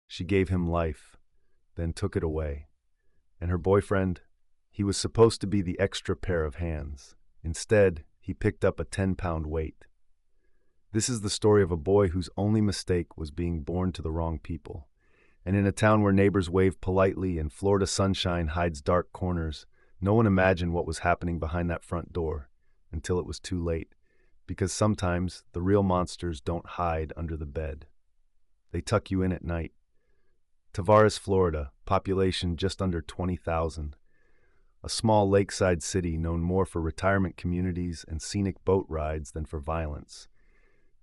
She gave him life, then took it away. And her boyfriend? He was supposed to be the extra pair of hands. Instead, he picked up a 10-pound weight. This is the story of a boy whose only mistake was being born to the wrong people. And in a town where neighbors wave politely and Florida sunshine hides dark corners, no one imagined what was happening behind that front door until it was too late. Because sometimes the real monsters don't hide under the bed. They tuck you in at night. Tavares, Florida, population just under 20,000. A small lakeside city known more for retirement communities and scenic boat rides than for violence.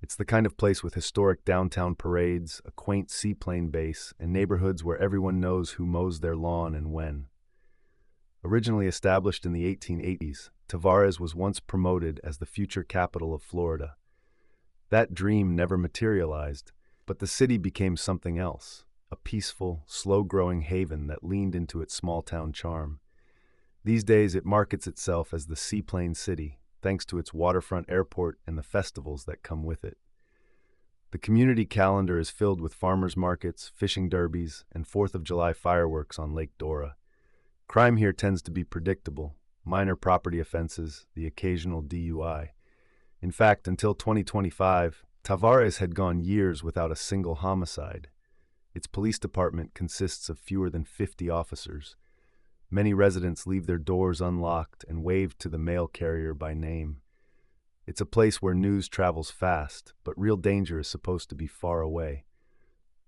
It's the kind of place with historic downtown parades, a quaint seaplane base, and neighborhoods where everyone knows who mows their lawn and when. Originally established in the 1880s, Tavares was once promoted as the future capital of Florida. That dream never materialized, but the city became something else, a peaceful, slow-growing haven that leaned into its small-town charm. These days, it markets itself as the Seaplane City, thanks to its waterfront airport and the festivals that come with it. The community calendar is filled with farmers markets, fishing derbies, and 4th of July fireworks on Lake Dora. Crime here tends to be predictable, minor property offenses, the occasional DUI. In fact, until 2025, Tavares had gone years without a single homicide. Its police department consists of fewer than 50 officers. Many residents leave their doors unlocked and wave to the mail carrier by name. It's a place where news travels fast, but real danger is supposed to be far away.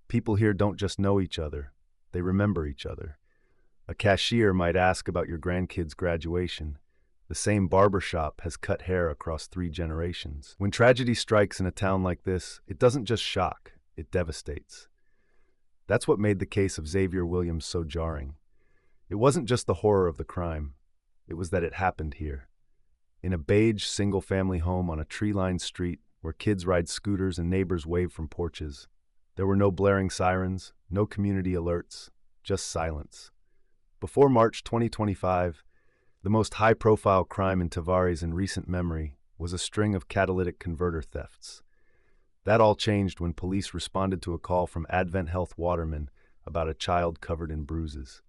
People here don't just know each other, they remember each other. A cashier might ask about your grandkid's graduation. The same barber shop has cut hair across 3 generations. When tragedy strikes in a town like this, it doesn't just shock, it devastates. That's what made the case of Xavier Williams so jarring. It wasn't just the horror of the crime, it was that it happened here. In a beige single-family home on a tree-lined street where kids ride scooters and neighbors wave from porches. There were no blaring sirens, no community alerts, just silence. Before March 2025, the most high-profile crime in Tavares in recent memory was a string of catalytic converter thefts. That all changed when police responded to a call from Advent Health watermen about a child covered in bruises.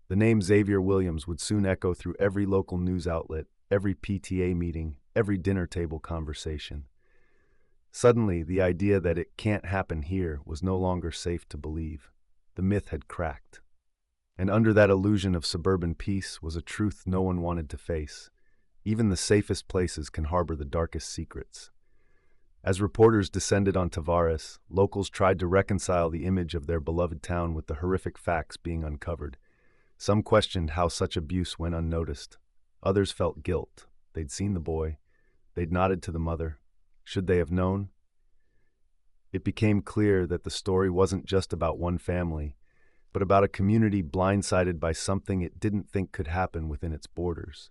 The name Xavier Williams would soon echo through every local news outlet, every PTA meeting, every dinner table conversation. Suddenly, the idea that it can't happen here was no longer safe to believe. The myth had cracked. And under that illusion of suburban peace was a truth no one wanted to face. Even the safest places can harbor the darkest secrets. As reporters descended on Tavares, locals tried to reconcile the image of their beloved town with the horrific facts being uncovered. Some questioned how such abuse went unnoticed. Others felt guilt. They'd seen the boy. They'd nodded to the mother. Should they have known? It became clear that the story wasn't just about one family, but about a community blindsided by something it didn't think could happen within its borders.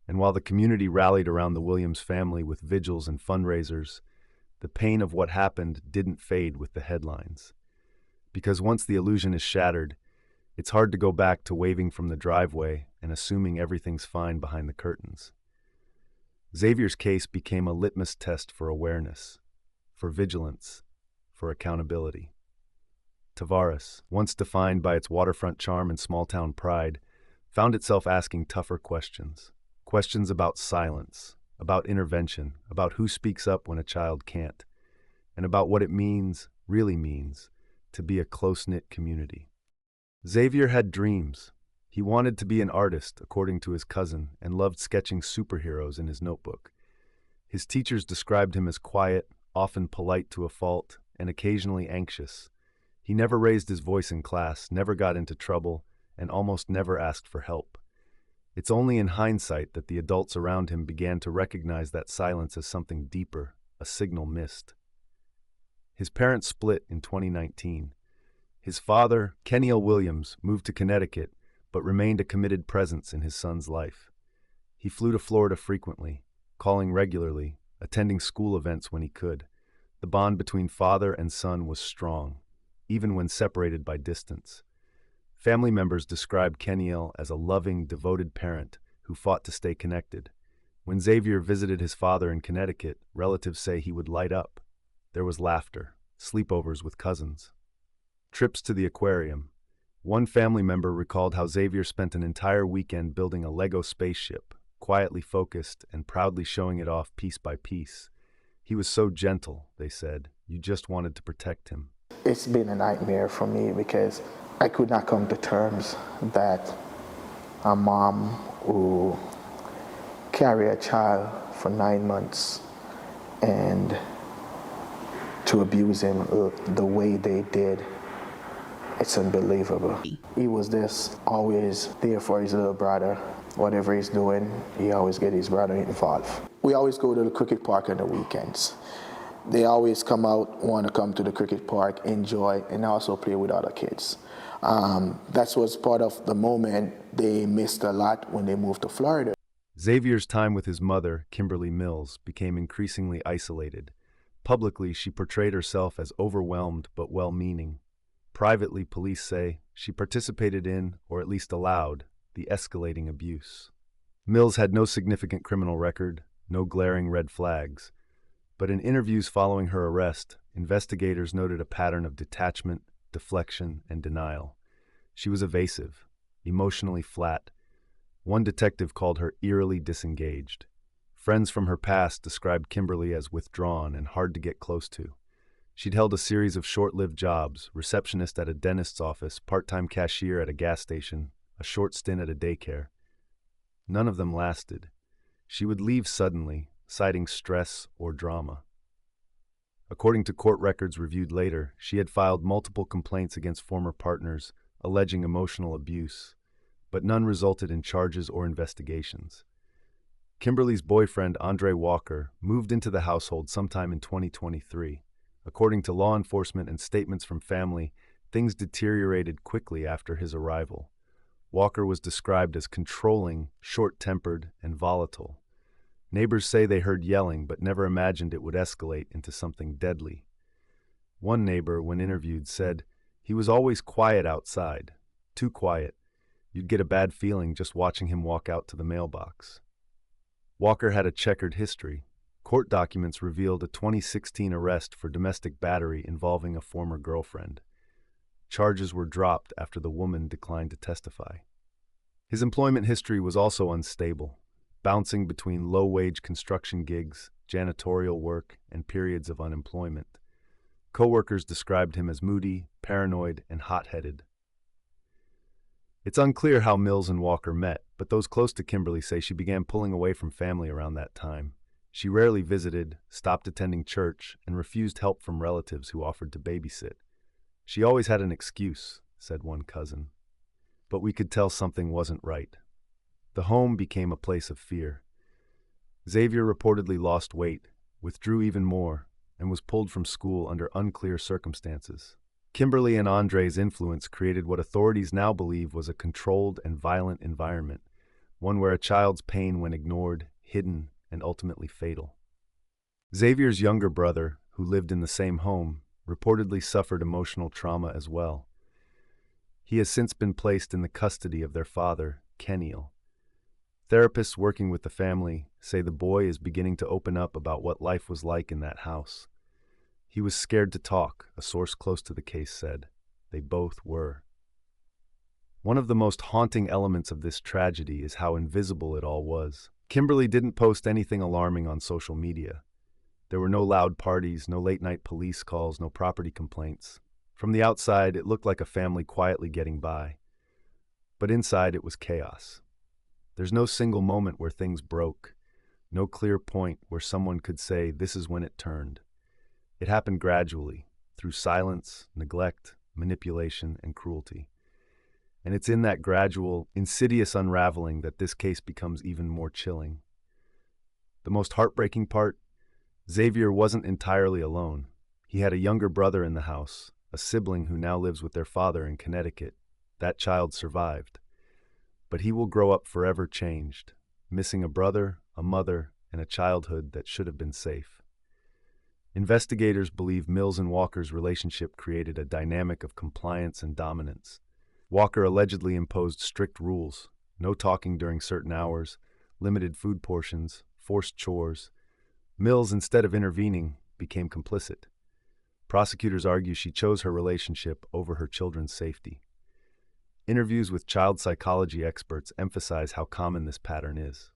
And while the community rallied around the Williams family with vigils and fundraisers, the pain of what happened didn't fade with the headlines. Because once the illusion is shattered, it's hard to go back to waving from the driveway and assuming everything's fine behind the curtains. Xavier's case became a litmus test for awareness, for vigilance, for accountability. Tavares, once defined by its waterfront charm and small-town pride, found itself asking tougher questions. Questions about silence, about intervention, about who speaks up when a child can't, and about what it really means, to be a close-knit community. Xavier had dreams. He wanted to be an artist, according to his cousin, and loved sketching superheroes in his notebook. His teachers described him as quiet, often polite to a fault, and occasionally anxious. He never raised his voice in class, never got into trouble, and almost never asked for help. It's only in hindsight that the adults around him began to recognize that silence as something deeper, a signal missed. His parents split in 2019. His father, Xavier Williams, moved to Connecticut, but remained a committed presence in his son's life. He flew to Florida frequently, calling regularly, attending school events when he could. The bond between father and son was strong, even when separated by distance. Family members described Xavier as a loving, devoted parent who fought to stay connected. When Xavier visited his father in Connecticut, relatives say he would light up. There was laughter, sleepovers with cousins. Trips to the aquarium. One family member recalled how Xavier spent an entire weekend building a Lego spaceship, quietly focused and proudly showing it off piece by piece. He was so gentle, they said, you just wanted to protect him. It's been a nightmare for me because I could not come to terms that a mom who carried a child for 9 months and to abuse him the way they did, it's unbelievable. He was just always there for his little brother. Whatever he's doing, he always get his brother involved. We always go to the cricket park on the weekends. They always come out, want to come to the cricket park, enjoy, and also play with other kids. That was part of the moment they missed a lot when they moved to Florida. Xavier's time with his mother, Kimberly Mills, became increasingly isolated. Publicly, she portrayed herself as overwhelmed but well-meaning. Privately, police say, she participated in, or at least allowed, the escalating abuse. Mills had no significant criminal record, no glaring red flags. But in interviews following her arrest, investigators noted a pattern of detachment, deflection, and denial. She was evasive, emotionally flat. One detective called her eerily disengaged. Friends from her past described Kimberly as withdrawn and hard to get close to. She'd held a series of short-lived jobs, receptionist at a dentist's office, part-time cashier at a gas station, a short stint at a daycare. None of them lasted. She would leave suddenly, citing stress or drama. According to court records reviewed later, she had filed multiple complaints against former partners, alleging emotional abuse, but none resulted in charges or investigations. Kimberly's boyfriend, Andre Walker, moved into the household sometime in 2023. According to law enforcement and statements from family, things deteriorated quickly after his arrival. Walker was described as controlling, short-tempered, and volatile. Neighbors say they heard yelling but never imagined it would escalate into something deadly. One neighbor, when interviewed, said, "He was always quiet outside. Too quiet. You'd get a bad feeling just watching him walk out to the mailbox." Walker had a checkered history. Court documents revealed a 2016 arrest for domestic battery involving a former girlfriend. Charges were dropped after the woman declined to testify. His employment history was also unstable, bouncing between low-wage construction gigs, janitorial work, and periods of unemployment. Coworkers described him as moody, paranoid, and hot-headed. It's unclear how Mills and Walker met, but those close to Kimberly say she began pulling away from family around that time. She rarely visited, stopped attending church, and refused help from relatives who offered to babysit. "She always had an excuse," said one cousin. But we could tell something wasn't right. The home became a place of fear. Xavier reportedly lost weight, withdrew even more, and was pulled from school under unclear circumstances. Kimberly and Andre's influence created what authorities now believe was a controlled and violent environment, one where a child's pain went ignored, hidden, and ultimately fatal. Xavier's younger brother, who lived in the same home, reportedly suffered emotional trauma as well. He has since been placed in the custody of their father, Kenil. Therapists working with the family say the boy is beginning to open up about what life was like in that house. He was scared to talk, a source close to the case said. They both were. One of the most haunting elements of this tragedy is how invisible it all was. Kimberly didn't post anything alarming on social media. There were no loud parties, no late-night police calls, no property complaints. From the outside, it looked like a family quietly getting by. But inside, it was chaos. There's no single moment where things broke, no clear point where someone could say, "This is when it turned." It happened gradually, through silence, neglect, manipulation, and cruelty. And it's in that gradual, insidious unraveling that this case becomes even more chilling. The most heartbreaking part? Xavier wasn't entirely alone. He had a younger brother in the house, a sibling who now lives with their father in Connecticut. That child survived. But he will grow up forever changed, missing a brother, a mother, and a childhood that should have been safe. Investigators believe Mills and Walker's relationship created a dynamic of compliance and dominance. Walker allegedly imposed strict rules, no talking during certain hours, limited food portions, forced chores. Mills, instead of intervening, became complicit. Prosecutors argue she chose her relationship over her children's safety. Interviews with child psychology experts emphasize how common this pattern is.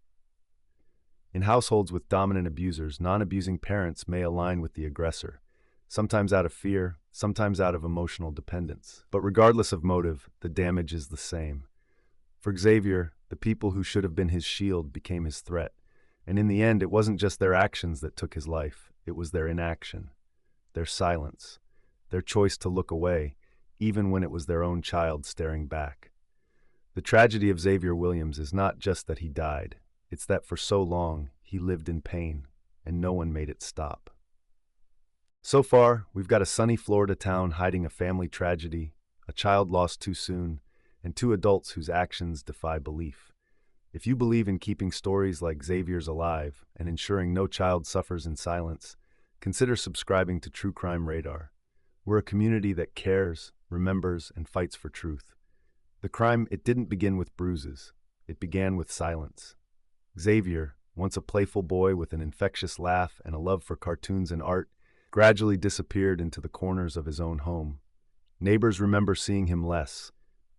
In households with dominant abusers, non-abusing parents may align with the aggressor, sometimes out of fear, sometimes out of emotional dependence. But regardless of motive, the damage is the same. For Xavier, the people who should have been his shield became his threat, and in the end, it wasn't just their actions that took his life, it was their inaction, their silence, their choice to look away, even when it was their own child staring back. The tragedy of Xavier Williams is not just that he died, it's that for so long he lived in pain, and no one made it stop. So far, we've got a sunny Florida town hiding a family tragedy, a child lost too soon, and two adults whose actions defy belief. If you believe in keeping stories like Xavier's alive and ensuring no child suffers in silence, consider subscribing to True Crime Radar. We're a community that cares, remembers, and fights for truth. The crime, it didn't begin with bruises. It began with silence. Xavier, once a playful boy with an infectious laugh and a love for cartoons and art, gradually disappeared into the corners of his own home. Neighbors remember seeing him less.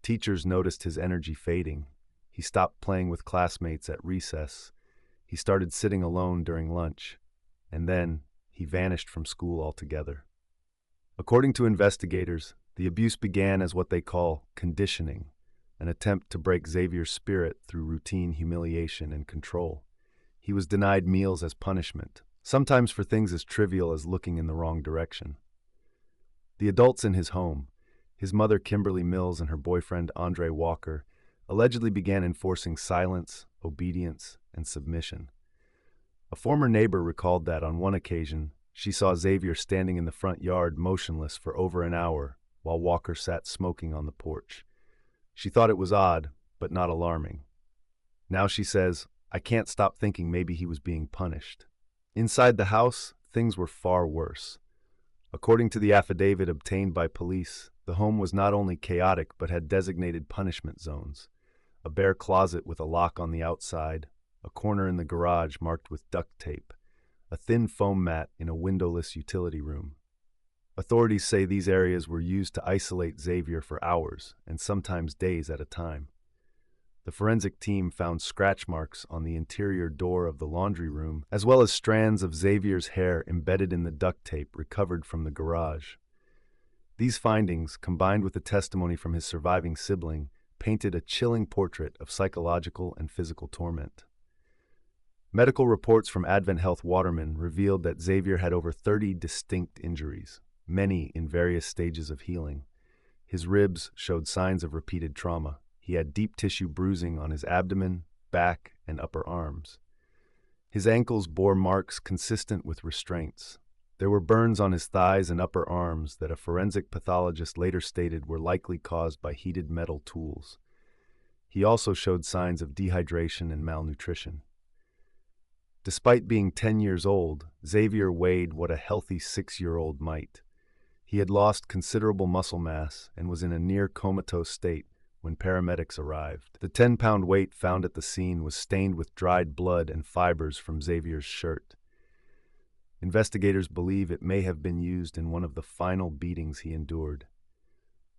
Teachers noticed his energy fading. He stopped playing with classmates at recess. He started sitting alone during lunch. And then, he vanished from school altogether. According to investigators, the abuse began as what they call conditioning, an attempt to break Xavier's spirit through routine humiliation and control. He was denied meals as punishment, sometimes for things as trivial as looking in the wrong direction. The adults in his home, his mother Kimberly Mills and her boyfriend Andre Walker, allegedly began enforcing silence, obedience, and submission. A former neighbor recalled that on one occasion, she saw Xavier standing in the front yard motionless for over an hour while Walker sat smoking on the porch. She thought it was odd, but not alarming. Now she says, "I can't stop thinking maybe he was being punished." Inside the house, things were far worse. According to the affidavit obtained by police, the home was not only chaotic but had designated punishment zones. A bare closet with a lock on the outside, a corner in the garage marked with duct tape, a thin foam mat in a windowless utility room. Authorities say these areas were used to isolate Xavier for hours and sometimes days at a time. The forensic team found scratch marks on the interior door of the laundry room, as well as strands of Xavier's hair embedded in the duct tape recovered from the garage. These findings, combined with the testimony from his surviving sibling, painted a chilling portrait of psychological and physical torment. Medical reports from Advent Health Waterman revealed that Xavier had over 30 distinct injuries, many in various stages of healing. His ribs showed signs of repeated trauma. He had deep tissue bruising on his abdomen, back, and upper arms. His ankles bore marks consistent with restraints. There were burns on his thighs and upper arms that a forensic pathologist later stated were likely caused by heated metal tools. He also showed signs of dehydration and malnutrition. Despite being 10 years old, Xavier weighed what a healthy 6-year-old might. He had lost considerable muscle mass and was in a near comatose state when paramedics arrived. The 10-pound weight found at the scene was stained with dried blood and fibers from Xavier's shirt. Investigators believe it may have been used in one of the final beatings he endured.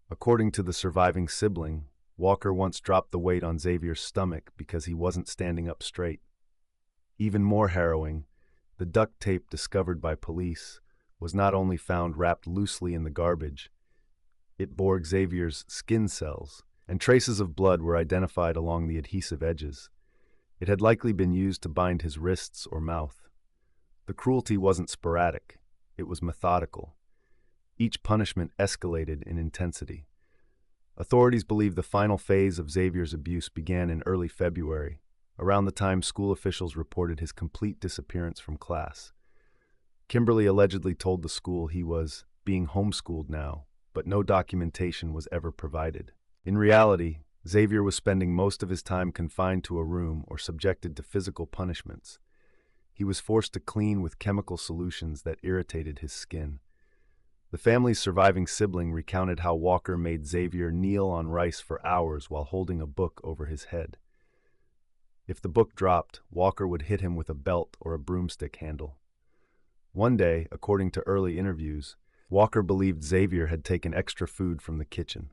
According to the surviving sibling, Walker once dropped the weight on Xavier's stomach because he wasn't standing up straight. Even more harrowing, the duct tape discovered by police was not only found wrapped loosely in the garbage, it bore Xavier's skin cells, and traces of blood were identified along the adhesive edges. It had likely been used to bind his wrists or mouth. The cruelty wasn't sporadic, it was methodical. Each punishment escalated in intensity. Authorities believe the final phase of Xavier's abuse began in early February, around the time school officials reported his complete disappearance from class. Kimberly allegedly told the school he was being homeschooled now, but no documentation was ever provided. In reality, Xavier was spending most of his time confined to a room or subjected to physical punishments. He was forced to clean with chemical solutions that irritated his skin. The family's surviving sibling recounted how Walker made Xavier kneel on rice for hours while holding a book over his head. If the book dropped, Walker would hit him with a belt or a broomstick handle. One day, according to early interviews, Walker believed Xavier had taken extra food from the kitchen.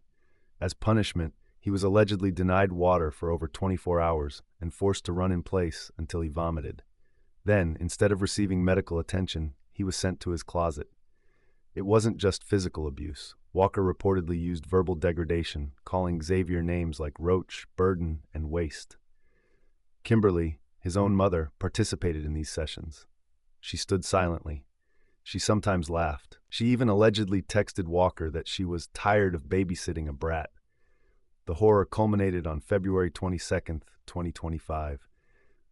As punishment, he was allegedly denied water for over 24 hours and forced to run in place until he vomited. Then, instead of receiving medical attention, he was sent to his closet. It wasn't just physical abuse. Walker reportedly used verbal degradation, calling Xavier names like roach, burden, and waste. Kimberly, his own mother, participated in these sessions. She stood silently. She sometimes laughed. She even allegedly texted Walker that she was tired of babysitting a brat. The horror culminated on February 22, 2025.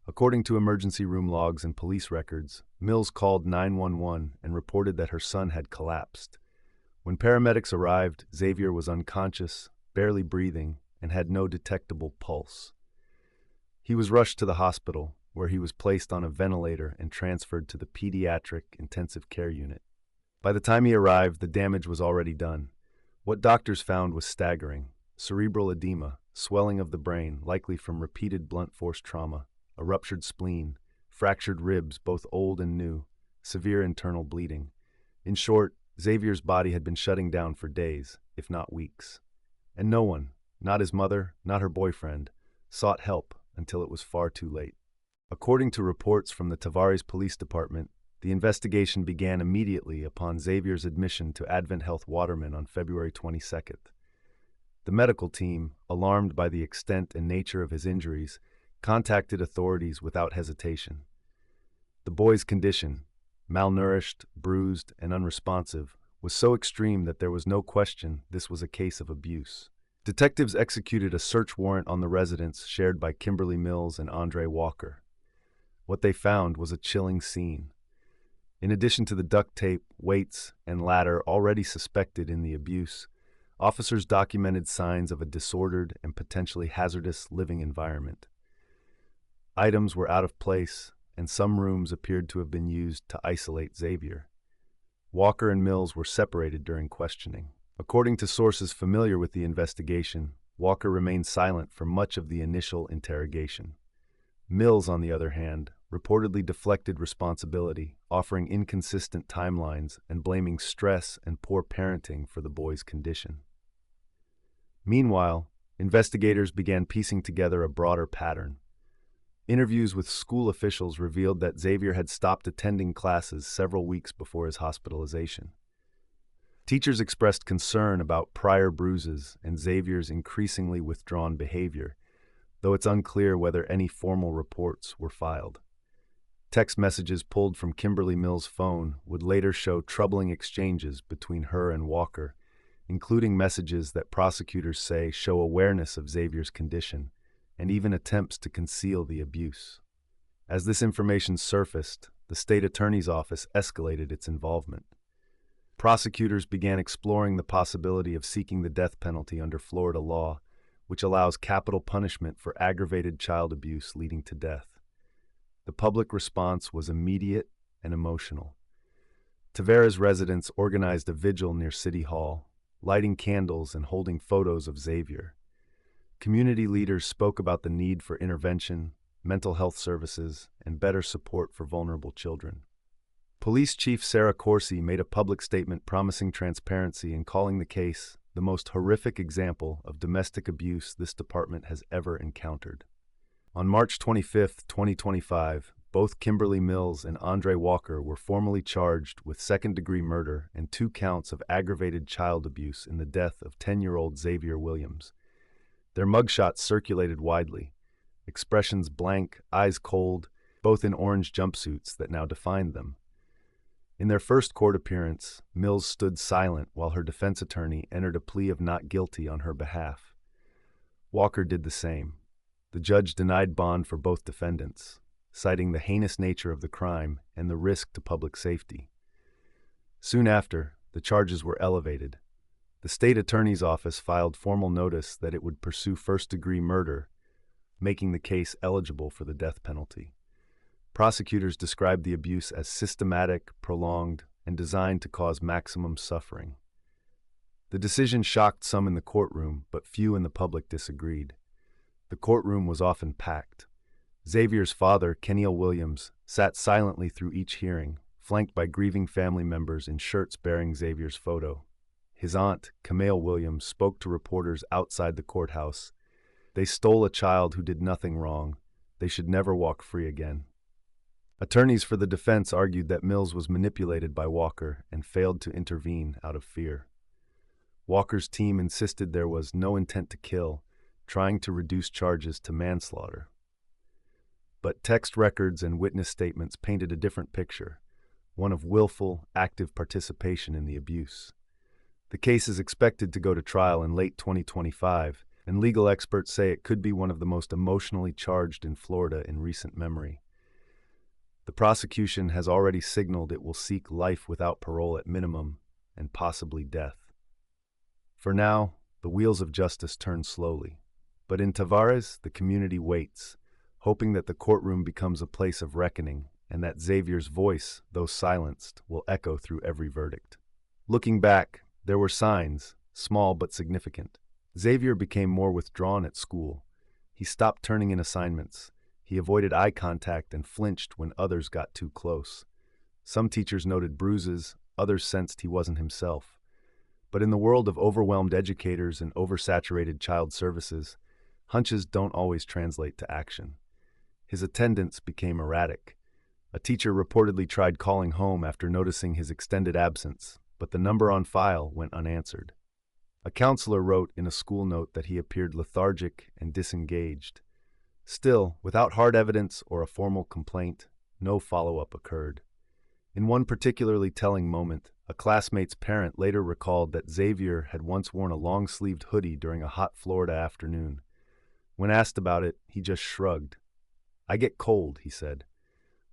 According to emergency room logs and police records, Mills called 911 and reported that her son had collapsed. When paramedics arrived, Xavier was unconscious, barely breathing, and had no detectable pulse. He was rushed to the hospital, where he was placed on a ventilator and transferred to the pediatric intensive care unit. By the time he arrived, the damage was already done. What doctors found was staggering: cerebral edema, swelling of the brain, likely from repeated blunt force trauma, a ruptured spleen, fractured ribs, both old and new, severe internal bleeding. In short, Xavier's body had been shutting down for days, if not weeks. And no one, not his mother, not her boyfriend, sought help until it was far too late. According to reports from the Tavares Police Department, the investigation began immediately upon Xavier's admission to Advent Health Waterman on February 22nd. The medical team, alarmed by the extent and nature of his injuries, contacted authorities without hesitation. The boy's condition, malnourished, bruised, and unresponsive, was so extreme that there was no question this was a case of abuse. Detectives executed a search warrant on the residence shared by Kimberly Mills and Andre Walker. What they found was a chilling scene. In addition to the duct tape, weights, and ladder already suspected in the abuse, officers documented signs of a disordered and potentially hazardous living environment. Items were out of place, and some rooms appeared to have been used to isolate Xavier. Walker and Mills were separated during questioning. According to sources familiar with the investigation, Walker remained silent for much of the initial interrogation. Mills, on the other hand, reportedly deflected responsibility, offering inconsistent timelines and blaming stress and poor parenting for the boy's condition. Meanwhile, investigators began piecing together a broader pattern. Interviews with school officials revealed that Xavier had stopped attending classes several weeks before his hospitalization. Teachers expressed concern about prior bruises and Xavier's increasingly withdrawn behavior, though it's unclear whether any formal reports were filed. Text messages pulled from Kimberly Mills' phone would later show troubling exchanges between her and Walker, including messages that prosecutors say show awareness of Xavier's condition and even attempts to conceal the abuse. As this information surfaced, the state attorney's office escalated its involvement. Prosecutors began exploring the possibility of seeking the death penalty under Florida law, which allows capital punishment for aggravated child abuse leading to death. The public response was immediate and emotional. Tavares residents organized a vigil near City Hall, lighting candles and holding photos of Xavier. Community leaders spoke about the need for intervention, mental health services, and better support for vulnerable children. Police Chief Sarah Corsi made a public statement promising transparency and calling the case the most horrific example of domestic abuse this department has ever encountered. On March 25, 2025, both Kimberly Mills and Andre Walker were formally charged with second-degree murder and 2 counts of aggravated child abuse in the death of 10-year-old Xavier Williams. Their mugshots circulated widely, expressions blank, eyes cold, both in orange jumpsuits that now defined them. In their first court appearance, Mills stood silent while her defense attorney entered a plea of not guilty on her behalf. Walker did the same. The judge denied bond for both defendants, citing the heinous nature of the crime and the risk to public safety. Soon after, the charges were elevated. The state attorney's office filed formal notice that it would pursue first-degree murder, making the case eligible for the death penalty. Prosecutors described the abuse as systematic, prolonged, and designed to cause maximum suffering. The decision shocked some in the courtroom, but few in the public disagreed. The courtroom was often packed. Xavier's father, Xavier Williams, sat silently through each hearing, flanked by grieving family members in shirts bearing Xavier's photo. His aunt, Xavier Williams, spoke to reporters outside the courthouse. "They stole a child who did nothing wrong. They should never walk free again." Attorneys for the defense argued that Mills was manipulated by Walker and failed to intervene out of fear. Walker's team insisted there was no intent to kill, trying to reduce charges to manslaughter. But text records and witness statements painted a different picture, one of willful, active participation in the abuse. The case is expected to go to trial in late 2025, and legal experts say it could be one of the most emotionally charged in Florida in recent memory. The prosecution has already signaled it will seek life without parole at minimum, and possibly death. For now, the wheels of justice turn slowly. But in Tavares, the community waits, hoping that the courtroom becomes a place of reckoning, and that Xavier's voice, though silenced, will echo through every verdict. Looking back, there were signs, small but significant. Xavier became more withdrawn at school. He stopped turning in assignments. He avoided eye contact and flinched when others got too close. Some teachers noted bruises, others sensed he wasn't himself. But in the world of overwhelmed educators and oversaturated child services, hunches don't always translate to action. His attendance became erratic. A teacher reportedly tried calling home after noticing his extended absence, but the number on file went unanswered. A counselor wrote in a school note that he appeared lethargic and disengaged. Still, without hard evidence or a formal complaint, no follow-up occurred. In one particularly telling moment, a classmate's parent later recalled that Xavier had once worn a long-sleeved hoodie during a hot Florida afternoon. When asked about it, he just shrugged. "I get cold," he said.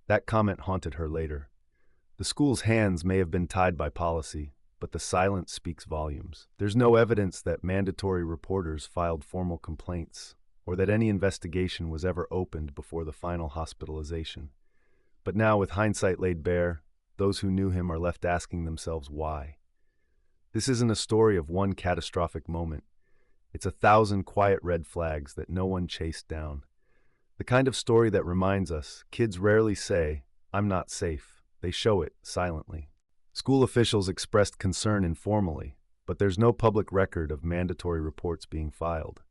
That comment haunted her later. The school's hands may have been tied by policy, but the silence speaks volumes. There's no evidence that mandatory reporters filed formal complaints, or that any investigation was ever opened before the final hospitalization. But now, with hindsight laid bare, those who knew him are left asking themselves why. This isn't a story of one catastrophic moment. It's 1,000 quiet red flags that no one chased down. The kind of story that reminds us, kids rarely say, "I'm not safe." They show it silently. School officials expressed concern informally, but there's no public record of mandatory reports being filed.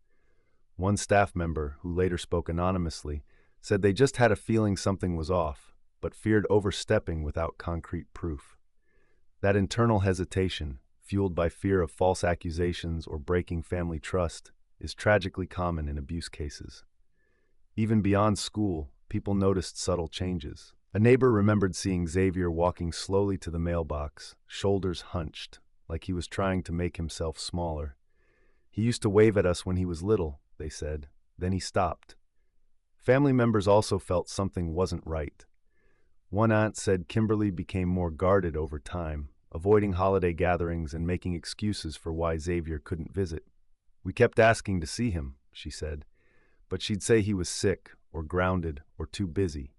One staff member, who later spoke anonymously, said they just had a feeling something was off, but feared overstepping without concrete proof. That internal hesitation, fueled by fear of false accusations or breaking family trust, is tragically common in abuse cases. Even beyond school, people noticed subtle changes. A neighbor remembered seeing Xavier walking slowly to the mailbox, shoulders hunched, like he was trying to make himself smaller. "He used to wave at us when he was little," they said. Then he stopped. Family members also felt something wasn't right. One aunt said Kimberly became more guarded over time, avoiding holiday gatherings and making excuses for why Xavier couldn't visit. "We kept asking to see him," she said, but she'd say he was sick or grounded or too busy.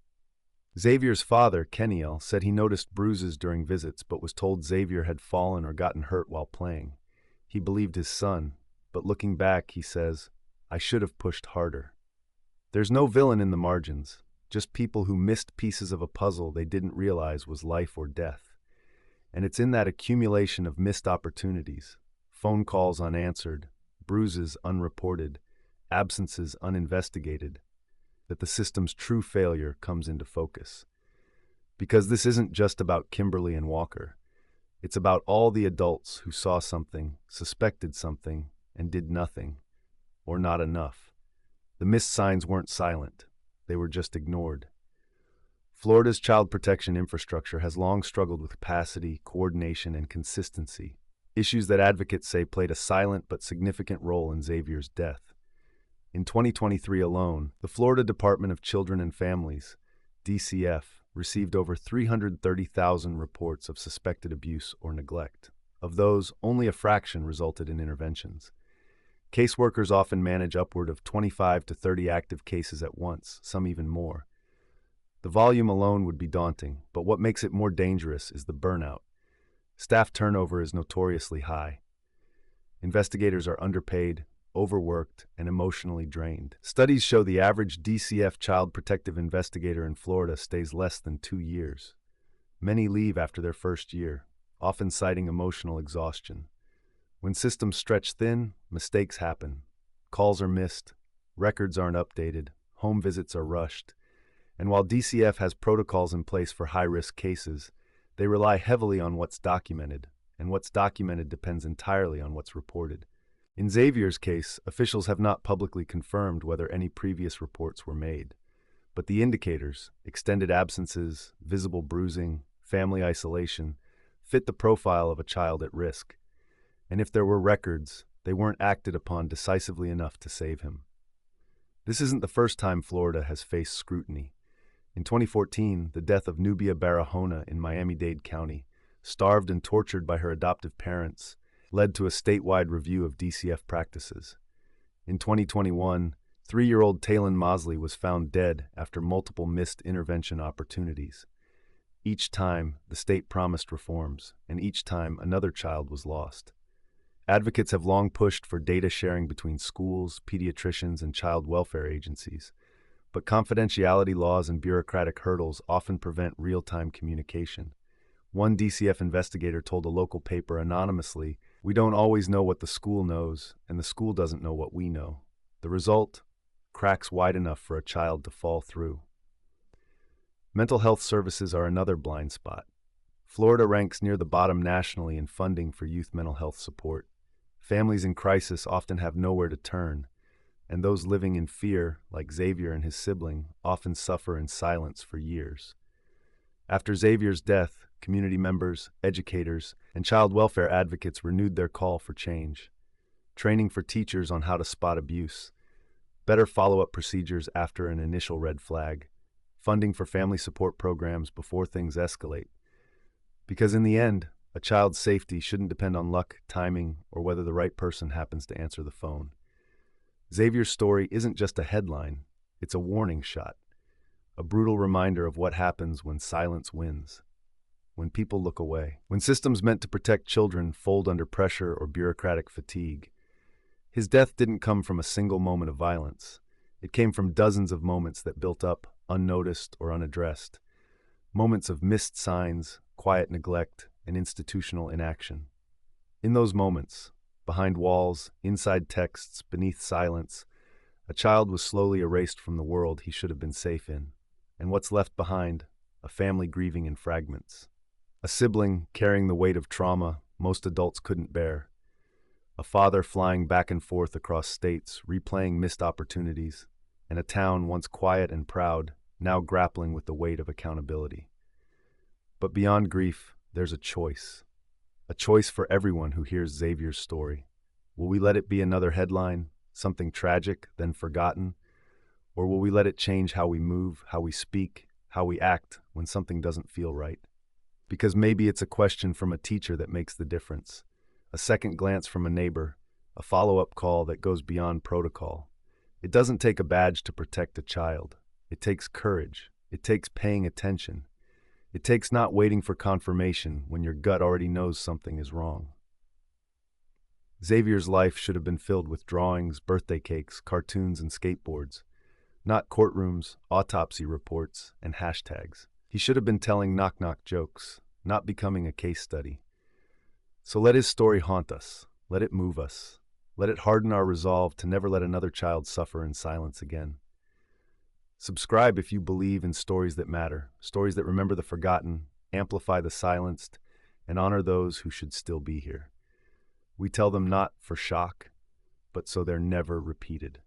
Xavier's father, Keniel, said he noticed bruises during visits but was told Xavier had fallen or gotten hurt while playing. He believed his son, but looking back, he says, "I should have pushed harder." There's no villain in the margins, just people who missed pieces of a puzzle they didn't realize was life or death. And it's in that accumulation of missed opportunities, phone calls unanswered, bruises unreported, absences uninvestigated, that the system's true failure comes into focus. Because this isn't just about Kimberly and Walker. It's about all the adults who saw something, suspected something, and did nothing, or not enough. The missed signs weren't silent. They were just ignored. Florida's child protection infrastructure has long struggled with capacity, coordination, and consistency, issues that advocates say played a silent but significant role in Xavier's death. In 2023 alone, the Florida Department of Children and Families, DCF, received over 330,000 reports of suspected abuse or neglect. Of those, only a fraction resulted in interventions. Caseworkers often manage upward of 25 to 30 active cases at once, some even more. The volume alone would be daunting, but what makes it more dangerous is the burnout. Staff turnover is notoriously high. Investigators are underpaid, overworked, and emotionally drained. Studies show the average DCF child protective investigator in Florida stays less than 2 years. Many leave after their first year, often citing emotional exhaustion. When systems stretch thin, mistakes happen. Calls are missed, records aren't updated, home visits are rushed. And while DCF has protocols in place for high-risk cases, they rely heavily on what's documented, and what's documented depends entirely on what's reported. In Xavier's case, officials have not publicly confirmed whether any previous reports were made. But the indicators, extended absences, visible bruising, family isolation, fit the profile of a child at risk. And if there were records, they weren't acted upon decisively enough to save him. This isn't the first time Florida has faced scrutiny. In 2014, the death of Nubia Barahona in Miami-Dade County, starved and tortured by her adoptive parents, led to a statewide review of DCF practices. In 2021, 3-year-old Talon Mosley was found dead after multiple missed intervention opportunities. Each time, the state promised reforms, and each time another child was lost. Advocates have long pushed for data sharing between schools, pediatricians, and child welfare agencies, but confidentiality laws and bureaucratic hurdles often prevent real-time communication. One DCF investigator told a local paper anonymously, "We don't always know what the school knows, and the school doesn't know what we know. The result? Cracks wide enough for a child to fall through." Mental health services are another blind spot. Florida ranks near the bottom nationally in funding for youth mental health support. Families in crisis often have nowhere to turn, and those living in fear, like Xavier and his sibling, often suffer in silence for years. After Xavier's death, community members, educators, and child welfare advocates renewed their call for change. Training for teachers on how to spot abuse, better follow-up procedures after an initial red flag, funding for family support programs before things escalate. Because in the end, a child's safety shouldn't depend on luck, timing, or whether the right person happens to answer the phone. Xavier's story isn't just a headline, it's a warning shot, a brutal reminder of what happens when silence wins, when people look away, when systems meant to protect children fold under pressure or bureaucratic fatigue. His death didn't come from a single moment of violence. It came from dozens of moments that built up, unnoticed or unaddressed. Moments of missed signs, quiet neglect, and institutional inaction. In those moments, behind walls, inside texts, beneath silence, a child was slowly erased from the world he should have been safe in. And what's left behind? A family grieving in fragments. A sibling carrying the weight of trauma most adults couldn't bear. A father flying back and forth across states, replaying missed opportunities. And a town once quiet and proud, now grappling with the weight of accountability. But beyond grief, there's a choice for everyone who hears Xavier's story. Will we let it be another headline, something tragic, then forgotten? Or will we let it change how we move, how we speak, how we act when something doesn't feel right? Because maybe it's a question from a teacher that makes the difference, a second glance from a neighbor, a follow-up call that goes beyond protocol. It doesn't take a badge to protect a child. It takes courage. It takes paying attention. It takes not waiting for confirmation when your gut already knows something is wrong. Xavier's life should have been filled with drawings, birthday cakes, cartoons, and skateboards, not courtrooms, autopsy reports, and hashtags. He should have been telling knock-knock jokes, not becoming a case study. So let his story haunt us. Let it move us. Let it harden our resolve to never let another child suffer in silence again. Subscribe if you believe in stories that matter, stories that remember the forgotten, amplify the silenced, and honor those who should still be here. We tell them not for shock, but so they're never repeated.